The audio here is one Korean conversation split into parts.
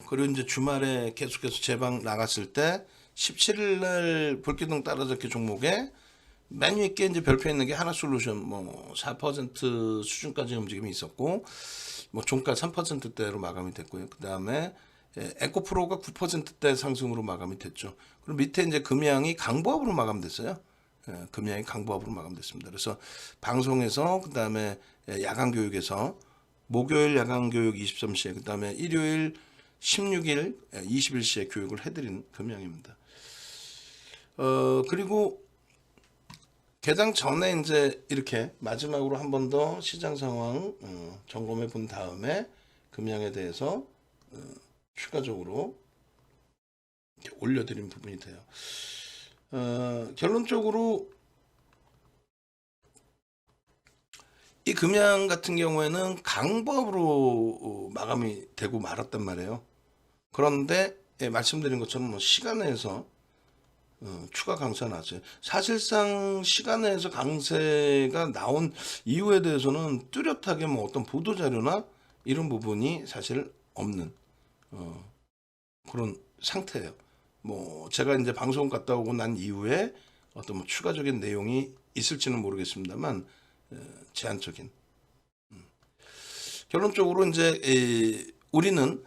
그리고 이제 주말에 계속해서 제방 나갔을 때 17일 날 불기둥 따라잡기 종목에 맨 위에 이제 별표 있는 게 하나솔루션 뭐 4% 수준까지 움직임이 있었고 뭐 종가 3%대로 마감이 됐고요. 그 다음에 에코프로가 9%대 상승으로 마감이 됐죠. 그리고 밑에 이제 금양이 강보합으로 마감됐어요. 금양이 강보합으로 마감됐습니다. 그래서 방송에서 그 다음에 야간 교육에서 목요일 야간 교육 23시에 그 다음에 일요일 16일 21시에 교육을 해드린 금양입니다. 그리고 개장 전에 이제 이렇게 마지막으로 한 번 더 시장 상황 점검해 본 다음에 금양에 대해서 추가적으로 이렇게 올려드린 부분이 돼요. 결론적으로 이 금양 같은 경우에는 강보합으로 마감이 되고 말았단 말이에요. 그런데 말씀드린 것처럼 뭐 시간에서 추가 강세가 나왔어요. 사실상 시간에서 강세가 나온 이유에 대해서는 뚜렷하게 뭐 어떤 보도 자료나 이런 부분이 사실 없는 그런 상태예요. 뭐 제가 이제 방송 갔다 오고 난 이후에 어떤 뭐 추가적인 내용이 있을지는 모르겠습니다만 제한적인 결론적으로 이제 우리는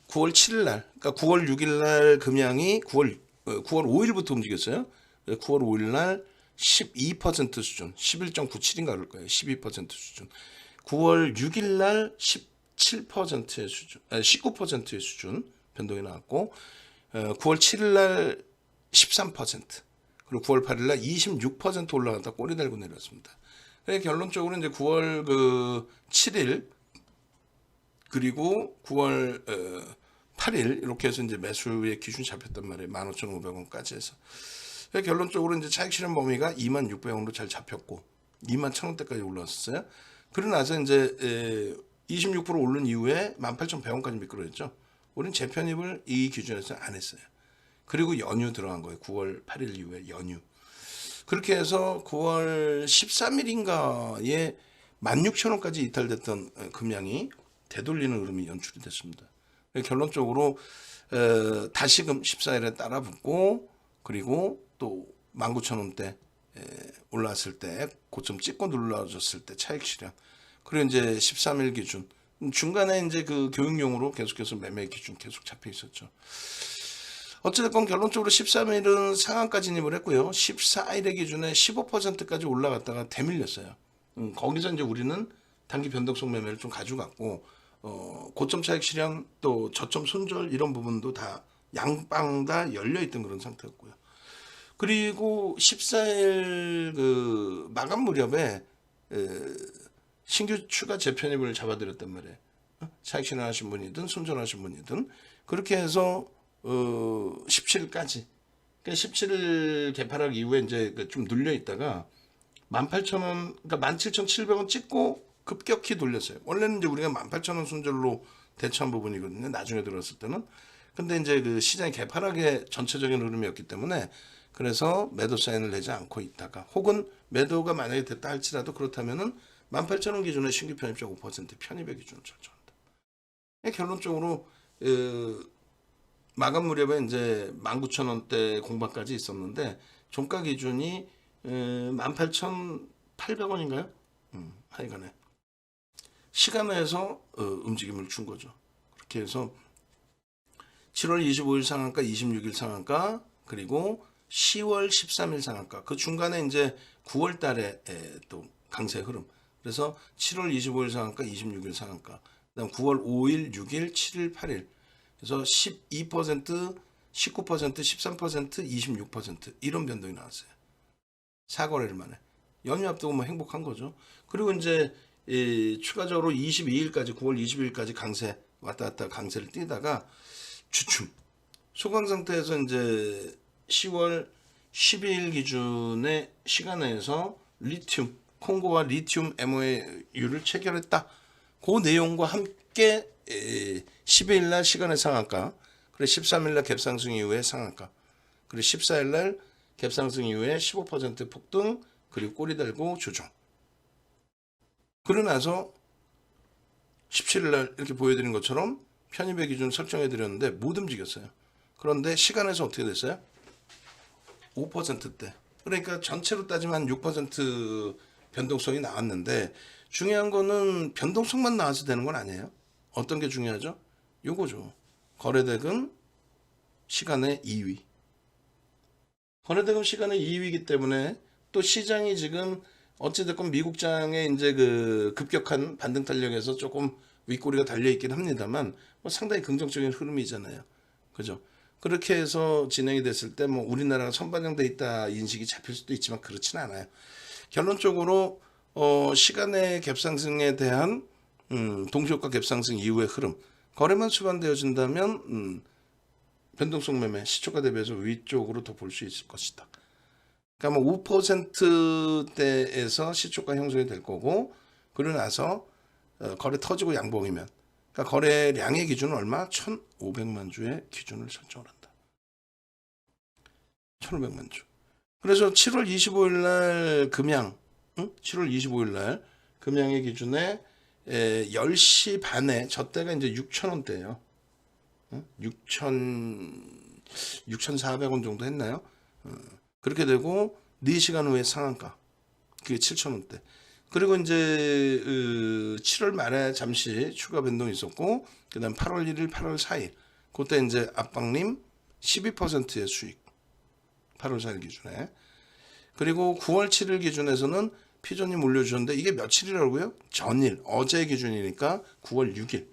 9월 7일 날, 그러니까 9월 6일 날 금양이 9월 5일부터 움직였어요. 9월 5일 날 12% 수준, 11.97인가 그럴 거예요. 12% 수준. 9월 6일 날 17%의 수준, 19%의 수준 변동이 나왔고, 9월 7일 날 13%, 그리고 9월 8일 날 26% 올라갔다 꼬리 달고 내렸습니다. 그래서 결론적으로 이제 9월 7일 그리고 9월 8일 이렇게 해서 이제 매수의 기준이 잡혔단 말이에요. 15,500원까지 해서. 결론적으로 이제 차익 실현 범위가 26,600원으로 잘 잡혔고 21,000원대까지 올라왔었어요. 그러고 나서 이제 26% 오른 이후에 18,100원까지 미끄러졌죠. 우리는 재편입을 이 기준에서 안 했어요. 그리고 연휴 들어간 거예요. 9월 8일 이후에 연휴. 그렇게 해서 9월 13일인가에 16,000원까지 이탈됐던 금양이 되돌리는 흐름이 연출이 됐습니다. 결론적으로 다시금 14일에 따라붙고 그리고 또 19,000원대 올라왔을 때 고점 찍고 눌러졌을 때 차익 실현 그리고 이제 13일 기준 중간에 이제 그 교육용으로 계속해서 매매 기준 계속 잡혀 있었죠. 어쨌든 결론적으로 13일은 상한가 진입을 했고요. 14일의 기준에 15%까지 올라갔다가 되밀렸어요. 거기서 이제 우리는 단기 변동성 매매를 좀 가져갔고 고점 차익 실현 또 저점 손절 이런 부분도 다 양방 다 열려 있던 그런 상태였고요. 그리고 14일 그 마감 무렵에 신규 추가 재편입을 잡아드렸단 말이에요. 차익 실현하신 분이든 손절하신 분이든 그렇게 해서 17일까지 그러니까 17일 개파락 이후에 이제 좀 눌려 있다가 18,000원 그러니까 17,700원 찍고 급격히 돌렸어요. 원래는 이제 우리가 18,000원 손절로 대처한 부분이거든요. 나중에 들었을 때는. 근데 이제 그 시장이 개파락의 전체적인 흐름이었기 때문에 그래서 매도 사인을 내지 않고 있다가 혹은 매도가 만약에 됐다 할지라도 그렇다면은 18,000원 기준의 신규 편입자 5% 편입의 기준을 설정한다. 결론적으로 마감 무렵에 이제 19,000원대 공방까지 있었는데 종가 기준이 18,800원인가요? 하여간에 시간에서 움직임을 준 거죠. 그렇게 해서 7월 25일 상한가, 26일 상한가, 그리고 10월 13일 상한가. 그 중간에 이제 9월 달에 또 강세 흐름. 그래서 7월 25일 상한가, 26일 상한가. 그다음 9월 5일, 6일, 7일, 8일. 그래서 12%, 19%, 13%, 26% 이런 변동이 나왔어요. 4거래일 만에. 연휴 앞두고 뭐 행복한 거죠. 그리고 이제 추가적으로 22일까지 9월 20일까지 강세 왔다 갔다 강세를 띄다가 주춤 소강 상태에서 이제 10월 12일 기준의 시간에서 리튬 콩고와 리튬 MOU를 체결했다. 그 내용과 함께 12일 날 시간의 상한가 그리고 13일 날 갭상승 이후에 상한가 그리고 14일 날 갭상승 이후에 15% 폭등 그리고 꼬리 달고 조정. 그러고 나서 17일 날 이렇게 보여드린 것처럼 편입의 기준 설정해 드렸는데 못 움직였어요. 그런데 시간에서 어떻게 됐어요? 5%대. 그러니까 전체로 따지면 6% 변동성이 나왔는데 중요한 거는 변동성만 나와서 되는 건 아니에요. 어떤 게 중요하죠? 요거죠. 거래대금 시간의 2위. 거래대금 시간의 2위이기 때문에 또 시장이 지금 어찌됐건 미국장의 이제 그 급격한 반등 탄력에서 조금 윗꼬리가 달려있긴 합니다만 뭐 상당히 긍정적인 흐름이잖아요. 그죠? 그렇게 해서 진행이 됐을 때 뭐 우리나라가 선반영돼 있다 인식이 잡힐 수도 있지만 그렇지는 않아요. 결론적으로 시간의 갭상승에 대한 동시효과 갭상승 이후의 흐름 거래만 수반되어진다면 변동성 매매 시초가 대비해서 위쪽으로 더 볼 수 있을 것이다. 그러니까 뭐 5%대에서 시초가 형성이 될 거고 그러고 나서 거래 터지고 양봉이면 그러니까 거래량의 기준은 얼마? 1,500만 주의 기준을 설정을 한다. 1,500만 주. 그래서 7월 25일 날 금양 7월 25일 날 금양의 기준에 10시 반에 저 때가 이제 6,000원대예요. 6,400원 정도 했나요? 그렇게 되고 4시간 후에 상한가. 그게 7,000원대. 그리고 이제 7월 말에 잠시 추가 변동이 있었고 그다음 8월 1일, 8월 4일 그때 이제 압박림 12%의 수익. 8월 4일 기준에. 그리고 9월 7일 기준에서는 피조님 올려주셨는데 이게 며칠이라고요? 전일, 어제 기준이니까 9월 6일.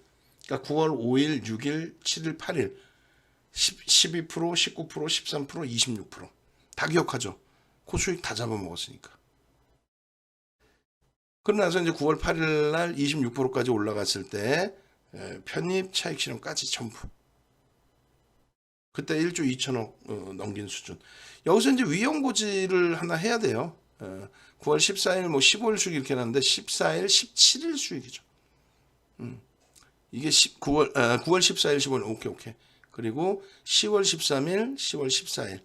그러니까 9월 5일, 6일, 7일, 8일 12%, 19%, 13%, 26%. 다 기억하죠? 그 수익 다 잡아먹었으니까. 그러고 나서 이제 9월 8일 날 26%까지 올라갔을 때 편입 차익 실현까지 전부. 그때 1조 2천억 넘긴 수준. 여기서 이제 위험 고지를 하나 해야 돼요. 9월 14일 뭐 15일 수익 이렇게 나는데 14일, 17일 수익이죠. 이게 9월 14일, 15일 오케이. 그리고 10월 13일, 10월 14일.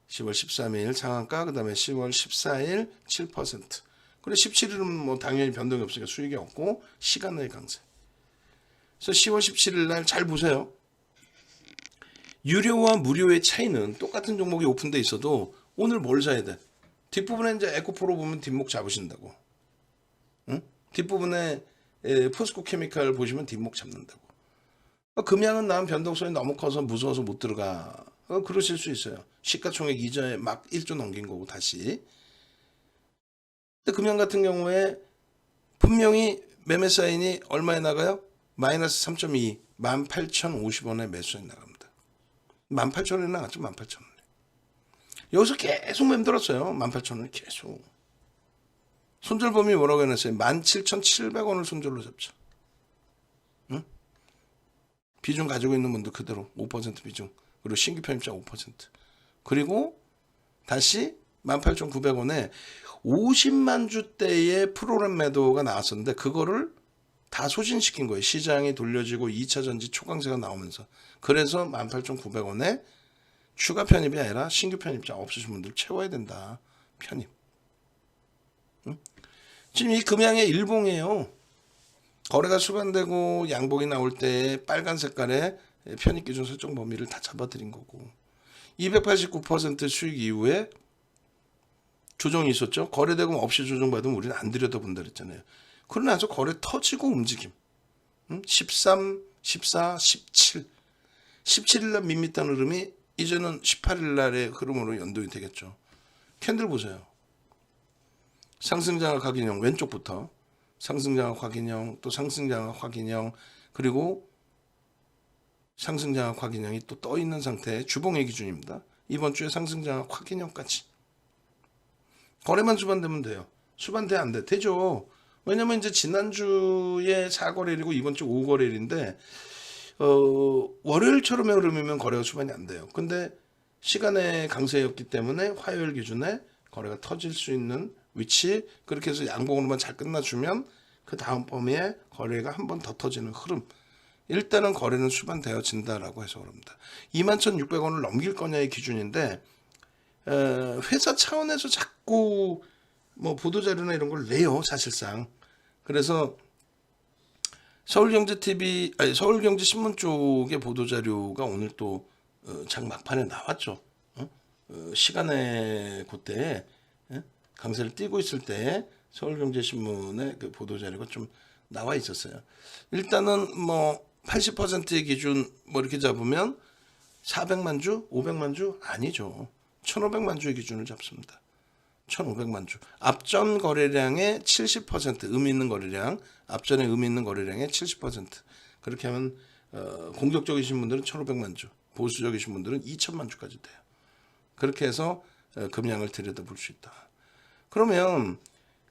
10월 13일 상한가 그다음에 10월 14일 7%. 그리고 17일은 뭐 당연히 변동이 없으니까 수익이 없고 시간 내의 강세. 그래서 10월 17일 날 잘 보세요. 유료와 무료의 차이는 똑같은 종목이 오픈돼 있어도 오늘 뭘 사야 돼? 뒷부분에 이제 에코프로 보면 뒷목 잡으신다고. 응? 뒷부분에 포스코 케미칼 보시면 뒷목 잡는다고. 금양은 난 변동성이 너무 커서 무서워서 못 들어가. 그러실 수 있어요. 시가총액 이전에 막 1조 넘긴 거고 다시. 근데 금양 같은 경우에 분명히 매매 사인이 얼마에 나가요? 마이너스 3.2, 18,050원에 매수에 나갑니다. 18,000원에 나갔죠. 18,000원. 여기서 계속 맴돌았어요. 18,000원을 계속. 손절범위 뭐라고 해놨어요? 17,700원을 손절로 잡죠. 응? 비중 가지고 있는 분도 그대로 5% 비중. 그리고 신규 편입자 5%. 그리고 다시 18,900원에 50만 주대의 프로그램 매도가 나왔었는데 그거를 다 소진시킨 거예요. 시장이 돌려지고 2차 전지 초강세가 나오면서. 그래서 18,900원에 추가 편입이 아니라 신규 편입자 없으신 분들 채워야 된다. 편입. 응? 지금 이 금양의 일봉이에요. 거래가 수반되고 양봉이 나올 때 빨간 색깔의 편입 기준 설정 범위를 다 잡아드린 거고 289% 수익 이후에 조정이 있었죠. 거래대금 없이 조정받으면 우리는 안 들여다본다 그랬잖아요. 그러고 나서 거래 터지고 움직임. 13, 14, 17. 17일 날 밋밋한 흐름이 이제는 18일 날의 흐름으로 연동이 되겠죠. 캔들 보세요. 상승장악 확인형 왼쪽부터 상승장악 확인형 또 상승장악 확인형 그리고 상승장악 확인형이 또 떠있는 상태의 주봉의 기준입니다. 이번 주에 상승장악 확인형까지. 거래만 수반되면 돼요. 수반돼 안 돼? 되죠. 왜냐면 이제 지난주에 4거래일이고 이번 주 5거래일인데 월요일처럼의 흐름이면 거래가 수반이 안 돼요. 근데 시간의 강세였기 때문에 화요일 기준에 거래가 터질 수 있는 위치 그렇게 해서 양봉으로만 잘 끝나주면 그 다음 범위에 거래가 한 번 더 터지는 흐름. 일단은 거래는 수반되어진다라고 해서 그럽니다. 21,600원을 넘길 거냐의 기준인데 회사 차원에서 자꾸 뭐 보도자료나 이런 걸 내요 사실상. 그래서 서울경제TV 아니 서울경제신문 쪽의 보도자료가 오늘 또 장 막판에 나왔죠. 시간에 그때 강세를 띄고 있을 때 서울경제신문의 그 보도자료가 좀 나와 있었어요. 일단은 뭐 80%의 기준 뭐 이렇게 잡으면 400만 주, 500만 주 아니죠. 1,500만 주의 기준을 잡습니다. 1,500만 주. 앞전 거래량의 70% 의미 있는 거래량, 앞전에 의미 있는 거래량의 70%. 그렇게 하면 공격적이신 분들은 1,500만 주, 보수적이신 분들은 2,000만 주까지 돼요. 그렇게 해서 금양을 들여다볼 수 있다. 그러면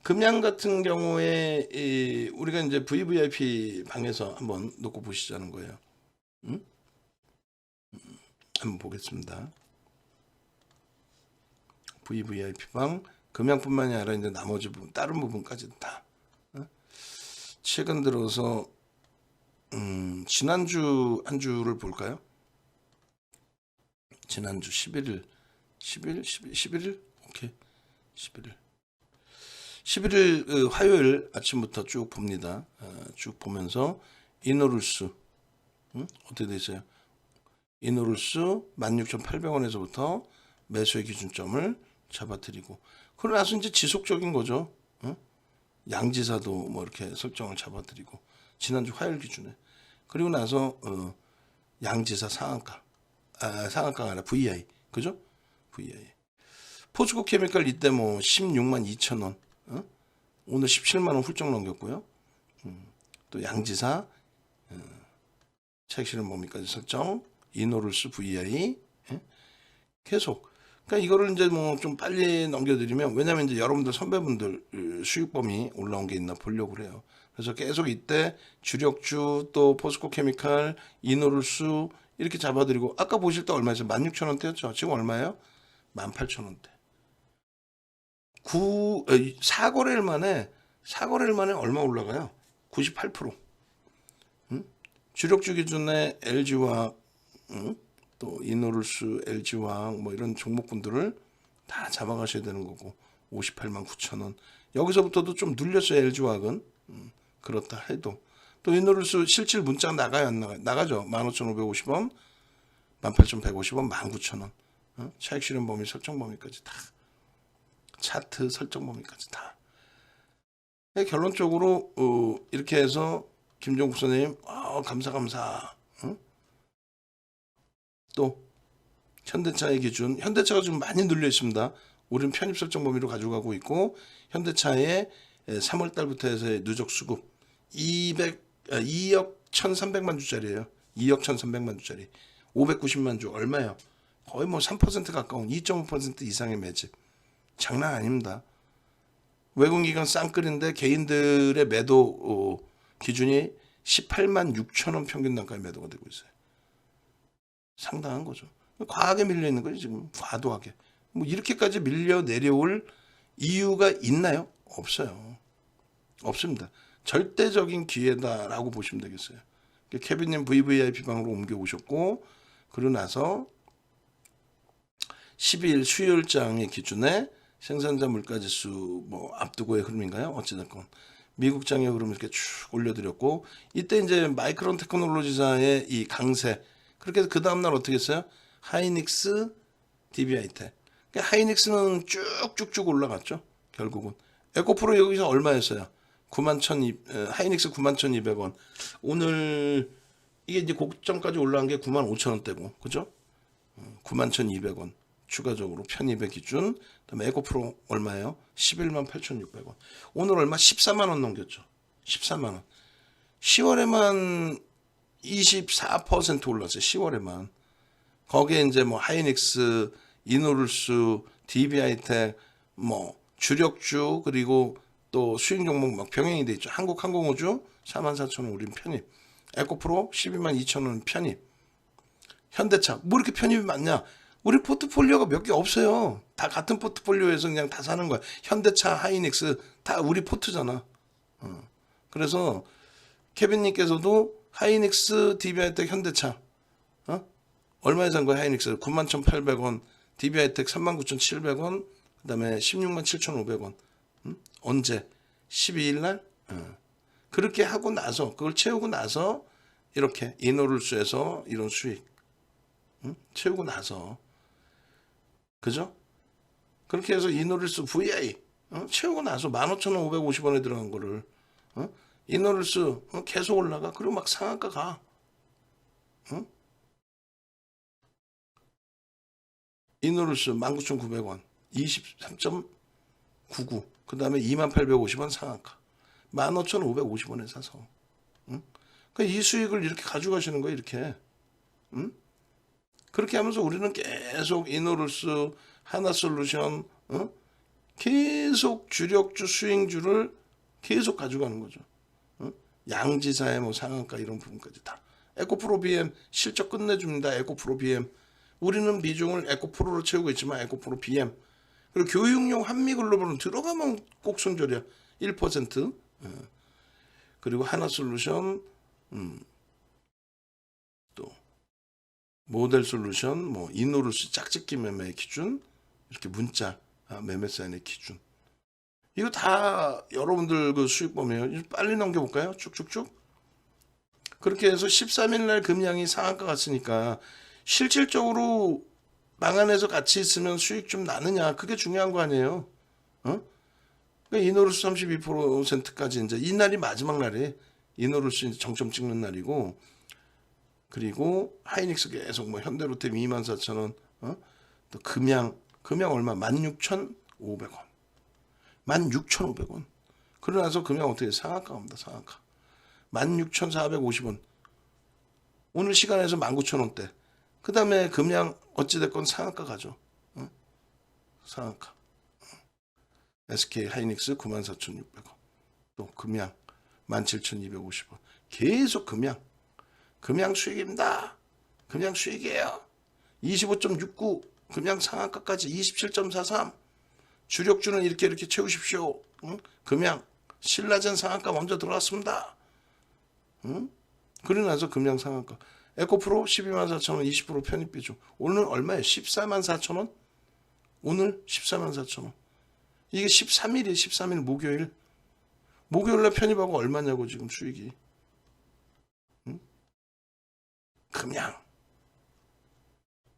금양 같은 경우에 우리가 이제 VVIP 방에서 한번 놓고 보시자는 거예요. 한번 보겠습니다. VVIP 방 금양뿐만이 아니라 이제 나머지 부분 다른 부분까지 다 최근 들어서 지난주 한 주를 볼까요? 지난주 11일 오케이 11일 화요일 아침부터 쭉 봅니다. 쭉 보면서 이노룰스 어떻게 돼 있어요? 이노룰스 16,800원에서부터 매수의 기준점을 잡아드리고 그러고 나서 이제 지속적인 거죠. 양지사도 뭐 이렇게 설정을 잡아드리고 지난주 화요일 기준에 그리고 나서 양지사 상한가가 아니라 VI 그죠? VI 포스코 케미칼 이때 뭐 16만 2천 원 오늘 17만 원 훌쩍 넘겼고요. 또 양지사 차익실현 범위까지 설정 이노룰스 VI 계속 그러니까 이거를 이제 뭐 좀 빨리 넘겨드리면 왜냐면 이제 여러분들 선배분들 수익 범위 올라온 게 있나 보려고 그래요. 그래서 계속 이때 주력주 또 포스코 케미칼 이노룰스 이렇게 잡아드리고 아까 보실 때 얼마였어요? 16,000원대였죠. 지금 얼마예요? 18,000원대. 4거래일 만에 얼마 올라가요? 98%. 주력주 기준의 LG화학, 또 이노룰스, LG화학 뭐 이런 종목군들을 다 잡아가셔야 되는 거고 58만 9천 원. 여기서부터도 좀 눌렸어요. LG화학은. 그렇다 해도 또 이노룰스 실질 문자 나가요 안 나가요? 나가죠. 15,550원, 18,150원, 19,000원. 차익 실현 범위 설정 범위까지 다. 차트 설정 범위까지 다. 결론적으로 이렇게 해서 김종국 선생님 감사. 또 현대차의 기준 현대차가 좀 많이 눌려 있습니다. 우리는 편입 설정 범위로 가져가고 있고 현대차의 3월 달부터 해서의 누적 수급 2억 1,300만 주짜리예요. 2억 1,300만 주짜리 590만 주 얼마예요? 거의 뭐 3% 가까운 2.5% 이상의 매집. 장난 아닙니다. 외국기관 쌍끌인데 개인들의 매도 기준이 18만 6천 원 평균 단가의 매도가 되고 있어요. 상당한 거죠. 과하게 밀려 있는 거죠 지금. 과도하게. 뭐 이렇게까지 밀려 내려올 이유가 있나요? 없어요. 없습니다. 절대적인 기회다라고 보시면 되겠어요. 케빈님 VVIP 방으로 옮겨 오셨고 그러고 나서 12일 수요일장의 기준에 생산자 물가지수 뭐 앞두고의 흐름인가요? 어찌됐건 미국장의 흐름 이렇게 쭉 올려드렸고 이때 이제 마이크론 테크놀로지사의 이 강세 그렇게 해서 그 다음날 어떻게 했어요? 하이닉스, DB하이텍. 그러니까 하이닉스는 쭉쭉쭉 올라갔죠. 결국은 에코프로 여기서 얼마였어요? 91,200 하이닉스 91,200원. 오늘 이게 이제 고점까지 올라간 게 95,000원대고, 그죠? 91,200원. 추가적으로 편입의 기준. 그다음에 에코프로 얼마예요? 11만 8,600원. 오늘 얼마? 14만 원 넘겼죠. 14만 원. 10월에만 24% 올랐어요. 10월에만. 거기에 이제 뭐 하이닉스, 이노룰스, DB하이텍, 뭐 주력주 그리고 또 수익 종목 막 병행이 돼 있죠. 한국항공우주 44,000원 우린 편입. 에코프로 12만 2천원 편입. 현대차 뭐 이렇게 편입이 많냐? 우리 포트폴리오가 몇 개 없어요. 다 같은 포트폴리오에서 그냥 다 사는 거야. 현대차, 하이닉스 다 우리 포트잖아. 그래서 케빈님께서도 하이닉스, DB하이텍, 현대차 얼마에 산 거야? 하이닉스 91,800원, DB하이텍 39,700원, 그 다음에 167,500원. 언제? 12일 날? 그렇게 하고 나서 그걸 채우고 나서 이렇게 이노룰스에서 이런 수익 채우고 나서 그죠? 그렇게 해서 이노룰스 VI 채우고 나서 15,550원에 들어간 거를 이노룰스 계속 올라가. 그리고 막 상한가 가. 이노룰스 19,900원 23.99 그 다음에 2850원 상한가 15,550원에 사서 그러니까 이 수익을 이렇게 가져가시는 거예요. 이렇게 그렇게 하면서 우리는 계속 이노룰스 하나솔루션 계속 주력주 수익주를 계속 가져가는 거죠. 양지사의 뭐 상한가 이런 부분까지 다 에코프로 BM 실적 끝내줍니다. 에코프로 BM 우리는 비중을 에코프로로 채우고 있지만 에코프로 BM 그리고 교육용 한미글로벌은 들어가면 꼭 손절이야 1%. 그리고 하나솔루션 또 모델솔루션 뭐 이노루스 짝짓기 매매 기준 이렇게 문자 매매 사인의 기준 이거 다 여러분들 그 수익 보면 빨리 넘겨볼까요? 쭉쭉쭉 그렇게 해서 13일날 금양이 상한가 갔으니까 실질적으로 망안에서 같이 있으면 수익 좀 나느냐 그게 중요한 거 아니에요. 그러니까 이노루스 32%까지 이제 이 날이 마지막 날에 이노루스 정점 찍는 날이고 그리고 하이닉스 계속 뭐 현대로템 24,000원 또 금양 얼마 16,500원 16,500원 그러고 나서 금양 어떻게 상한가 갑니다. 상한가 16,450원 오늘 시간에서 19,000원대 그 다음에 금양 어찌됐건 상한가 가죠. 상한가 SK 하이닉스 94,600원 또 금양 17,250원 계속 금양 수익입니다. 금양 수익이에요. 25.69 금양 상한가까지 27.43 주력주는 이렇게 채우십시오. 금양 신라젠 상한가 먼저 들어왔습니다. 그러고 나서 금양 상한가 에코프로 124,000원 20% 편입 비중 오늘 얼마예요? 144,000원 오늘 144,000원 이게 13일이에요. 13일 목요일날 편입하고 얼마냐고 지금 수익이 금양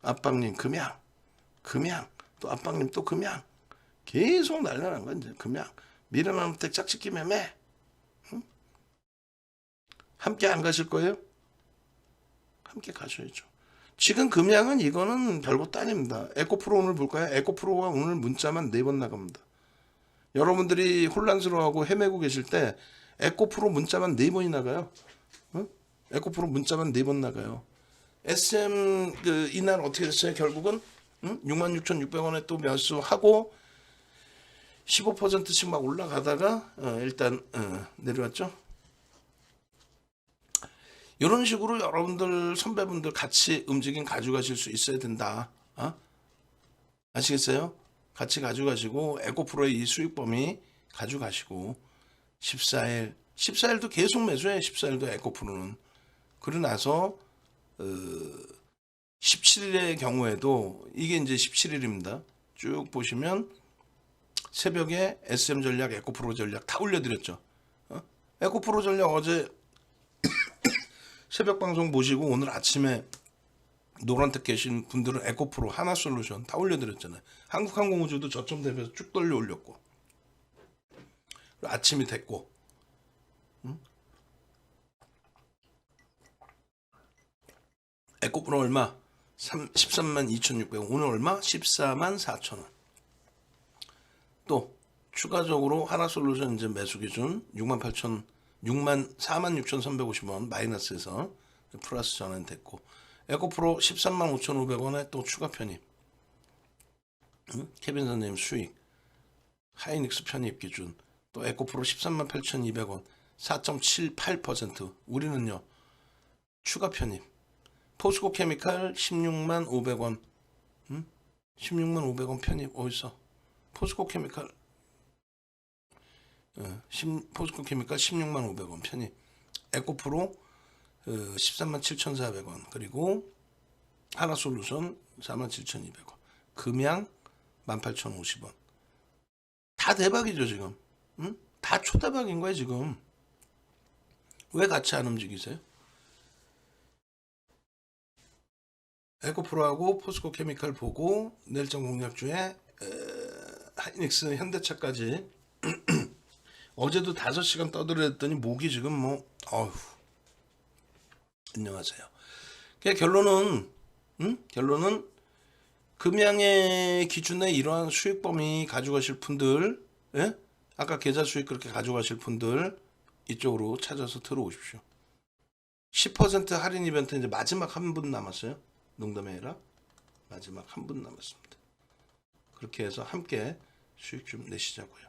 압박님 금양 또 압박님 또 금양 계속 날라난 건 이제 금양 미래나무텍 짝짓기 매매 함께 안 가실 거예요? 함께 가셔야죠. 지금 금양은 이거는 별것도 아닙니다. 에코프로 오늘 볼까요? 에코프로가 오늘 문자만 4번 나갑니다. 여러분들이 혼란스러워하고 헤매고 계실 때 에코프로 문자만 4번이 나가요. 에코프로 문자만 4번 나가요. SM 이날 어떻게 됐어요? 결국은 66,600원에 또 매수하고 15%씩 막 올라가다가 일단 내려왔죠. 이런 식으로 여러분들 선배분들 같이 움직임 가져가실 수 있어야 된다. 아시겠어요? 같이 가져가시고 에코프로의 이 수익 범위 가져가시고 14일도 계속 매수해. 14일도 에코프로는 그러고 나서 17일의 경우에도 이게 이제 17일입니다. 쭉 보시면 새벽에 SM 전략, 에코프로 전략 다 올려드렸죠. 에코프로 전략 어제 새벽 방송 보시고 오늘 아침에 노란색 계신 분들은 에코프로 하나솔루션 다 올려드렸잖아요. 한국항공우주도 저점 대비해서 쭉 돌려 올렸고 아침이 됐고 에코프로 얼마? 132,600원 오늘 얼마? 144,000원 또 추가적으로 하나솔루션 이제 매수 기준 46,350원 마이너스에서 플러스 전환됐고 에코프로 135,500원에 또 추가 편입 케빈 선생님 수익 하이닉스 편입 기준 또 에코프로 138,200원 4.78% 우리는요 추가 편입 포스코 케미칼 165,500원 165,500원 편입 어디서 포스코 케미칼 165,500원 편입 에코프로 137,400원 그리고 하나솔루션 47,200원 금양 18,050원 다 대박이죠 지금 다 초대박인 거야 지금 왜 같이 안 움직이세요? 에코프로하고 포스코 케미칼 보고 내일장 공략주에 하이닉스 현대차까지 어제도 5시간 떠들었더니 목이 지금 뭐 어휴. 안녕하세요. 결론은 결론은 금양의 기준에 이러한 수익 범위 가져가실 분들, 예? 아까 계좌 수익 그렇게 가져가실 분들 이쪽으로 찾아서 들어오십시오. 10% 할인 이벤트 이제 마지막 한 분 남았어요. 농담이 아니라 마지막 한 분 남았습니다. 그렇게 해서 함께 수익 좀 내시자고요.